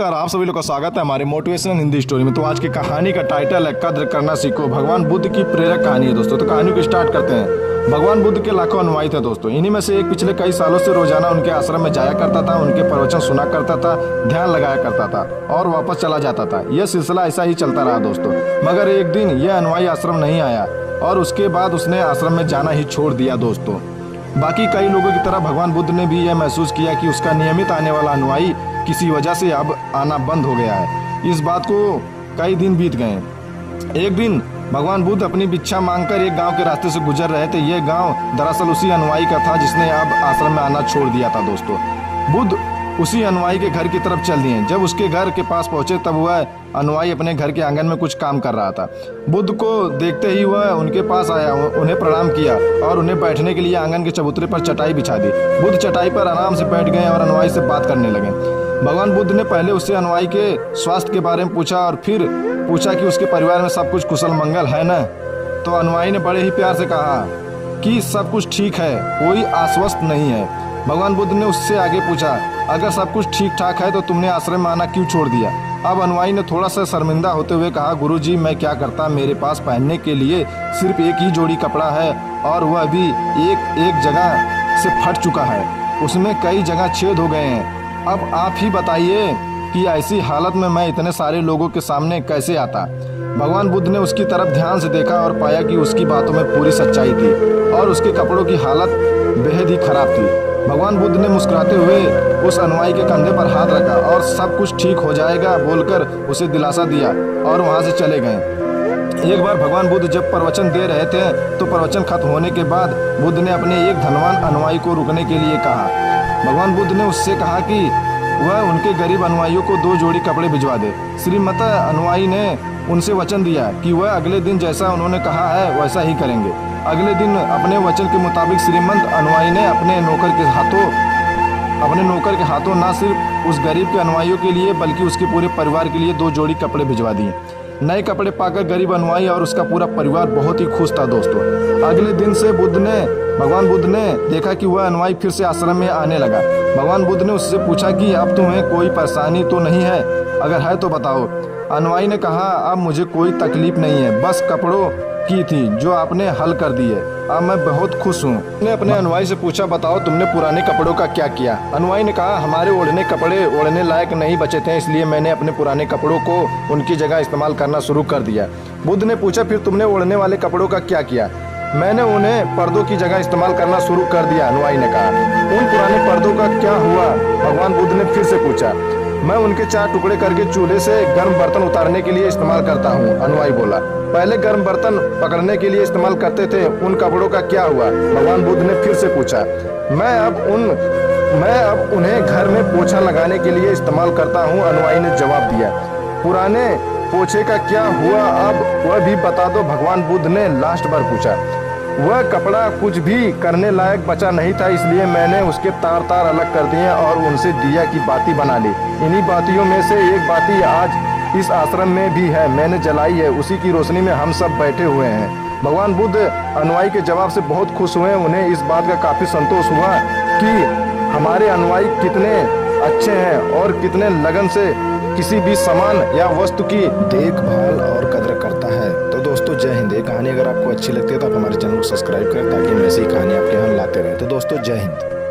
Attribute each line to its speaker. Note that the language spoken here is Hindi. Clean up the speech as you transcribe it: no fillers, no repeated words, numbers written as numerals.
Speaker 1: नमस्कार, आप सभी लोग का स्वागत है हमारे मोटिवेशनल हिंदी स्टोरी में। तो आज की कहानी का टाइटल है कद्र करना सीखो। भगवान बुद्ध की प्रेरक कहानी है दोस्तों। तो कहानी को स्टार्ट करते हैं। भगवान बुद्ध के लाखों अनुयायी थे दोस्तों। इन्हीं में से एक पिछले कई सालों से रोजाना उनके आश्रम में जाया करता था, उनके प्रवचन सुना करता था, ध्यान लगाया करता था और वापस चला जाता था। यह सिलसिला ऐसा ही चलता रहा दोस्तों। मगर एक दिन यह अनुयायी आश्रम नहीं आया और उसके बाद उसने आश्रम में जाना ही छोड़ दिया दोस्तों। बाकी कई लोगों की तरह भगवान बुद्ध ने भी यह महसूस किया कि उसका नियमित आने वाला अनुयायी किसी वजह से अब आना बंद हो गया है। इस बात को कई दिन बीत गए। एक दिन भगवान बुद्ध अपनी भिक्षा मांगकर एक गांव के रास्ते से गुजर रहे थे। यह गांव दरअसल उसी अनुयायी का था जिसने अब आश्रम में आना छोड़ दिया था दोस्तों। बुद्ध उसी अनुयायी के घर की तरफ चल दिए। जब उसके घर के पास पहुंचे तब वह अनुयायी अपने घर के आंगन में कुछ काम कर रहा था। बुद्ध को देखते ही वह उनके पास आया, उन्हें प्रणाम किया और उन्हें बैठने के लिए आंगन के चबूतरे पर चटाई बिछा दी। बुद्ध चटाई पर आराम से बैठ गए और अनुयायी से बात करने लगे। भगवान बुद्ध ने पहले उससे अनुयायी के स्वास्थ्य के बारे में पूछा और फिर पूछा कि उसके परिवार में सब कुछ कुशल मंगल है ना। तो अनुयायी ने बड़े ही प्यार से कहा कि सब कुछ ठीक है, कोई आश्वस्त नहीं है। भगवान बुद्ध ने उससे आगे पूछा, अगर सब कुछ ठीक ठाक है तो तुमने आश्रम में आना क्यों छोड़ दिया। अब अनुयायी ने थोड़ा सा शर्मिंदा होते हुए कहा, गुरुजी मैं क्या करता, मेरे पास पहनने के लिए सिर्फ एक ही जोड़ी कपड़ा है और वह भी एक जगह से फट चुका है, उसमें कई जगह छेद हो गए हैं। अब आप ही बताइए कि ऐसी हालत में मैं इतने सारे लोगों के सामने कैसे आता। भगवान बुद्ध ने उसकी तरफ ध्यान से देखा और पाया कि उसकी बातों में पूरी सच्चाई थी और उसके कपड़ों की हालत बेहद ही खराब थी। भगवान बुद्ध ने मुस्कुराते हुए उस अनुयायी के कंधे पर हाथ रखा और सब कुछ ठीक हो जाएगा बोलकर उसे दिलासा दिया और वहां से चले गए। एक बार भगवान बुद्ध जब प्रवचन दे रहे थे तो प्रवचन खत्म होने के बाद बुद्ध ने अपने एक धनवान अनुयायी को रुकने के लिए कहा। भगवान बुद्ध ने उससे कहा कि वह उनके गरीब अनुयायियों को 2 जोड़ी कपड़े भिजवा दे। श्रीमती अनुयायी ने उनसे वचन दिया कि वह अगले दिन जैसा उन्होंने कहा है वैसा ही करेंगे। अगले दिन अपने वचन के मुताबिक श्रीमंत अनुयायी ने अपने नौकर के हाथों न सिर्फ उस गरीब के अनुयायियों के लिए बल्कि उसके पूरे परिवार के लिए 2 जोड़ी कपड़े भिजवा दिए। नए कपड़े पाकर गरीब अनुयायी और उसका पूरा परिवार बहुत ही खुश था दोस्तों। अगले दिन से भगवान बुद्ध ने देखा कि वह अनुयायी फिर से आश्रम में आने लगा। भगवान बुद्ध ने उससे पूछा कि अब तुम्हें कोई परेशानी तो नहीं है, अगर है तो बताओ। अनुयायी ने कहा, अब मुझे कोई तकलीफ नहीं है, बस कपड़ों की थी जो आपने हल कर दी है, अब मैं बहुत खुश हूँ। ने अपने अनुयायी से पूछा, बताओ तुमने पुराने कपड़ों का क्या किया। अनुयायी ने कहा, हमारे ओढ़ने कपड़े ओढ़ने लायक नहीं बचे थे, इसलिए मैंने अपने पुराने कपड़ों को उनकी जगह इस्तेमाल करना शुरू कर दिया। बुद्ध ने पूछा, फिर तुमने ओढ़ने वाले कपड़ों का क्या किया। मैंने उन्हें पर्दों की जगह इस्तेमाल करना शुरू कर दिया। अनुयायी ने कहा, उन पुराने पर्दों का क्या हुआ। भगवान बुद्ध ने फिर से पूछा। मैं उनके 4 टुकड़े करके चूल्हे से गर्म बर्तन उतारने के लिए इस्तेमाल करता हूँ। अनुयायी बोला, पहले गर्म बर्तन पकड़ने के लिए इस्तेमाल करते थे, उन कपड़ों का क्या हुआ। भगवान बुद्ध ने फिर से पूछा। मैं अब उन्हें घर में पोछा लगाने के लिए इस्तेमाल करता हूँ। अनुयायी ने जवाब दिया। पुराने पोछे का क्या हुआ, अब वह भी बता दो। भगवान बुद्ध ने लास्ट बार पूछा। वह कपड़ा कुछ भी करने लायक बचा नहीं था, इसलिए मैंने उसके तार अलग कर दिए और उनसे दिया की बाती बना ली। इन्हीं बातियों में से एक बाती आज इस आश्रम में भी है, मैंने जलाई है, उसी की रोशनी में हम सब बैठे हुए हैं। भगवान बुद्ध अनुयायी के जवाब से बहुत खुश हुए। उन्हें इस बात का काफी संतोष हुआ कि हमारे अनुयायी कितने अच्छे हैं और कितने लगन से किसी भी सामान या वस्तु की देखभाल और कदर करता है। तो दोस्तों जय हिंद। ये कहानी अगर आपको अच्छी लगती है तो आप हमारे चैनल को सब्सक्राइब करें ताकि हम ऐसी कहानी आपके यहाँ लाते रहें। तो दोस्तों जय हिंद।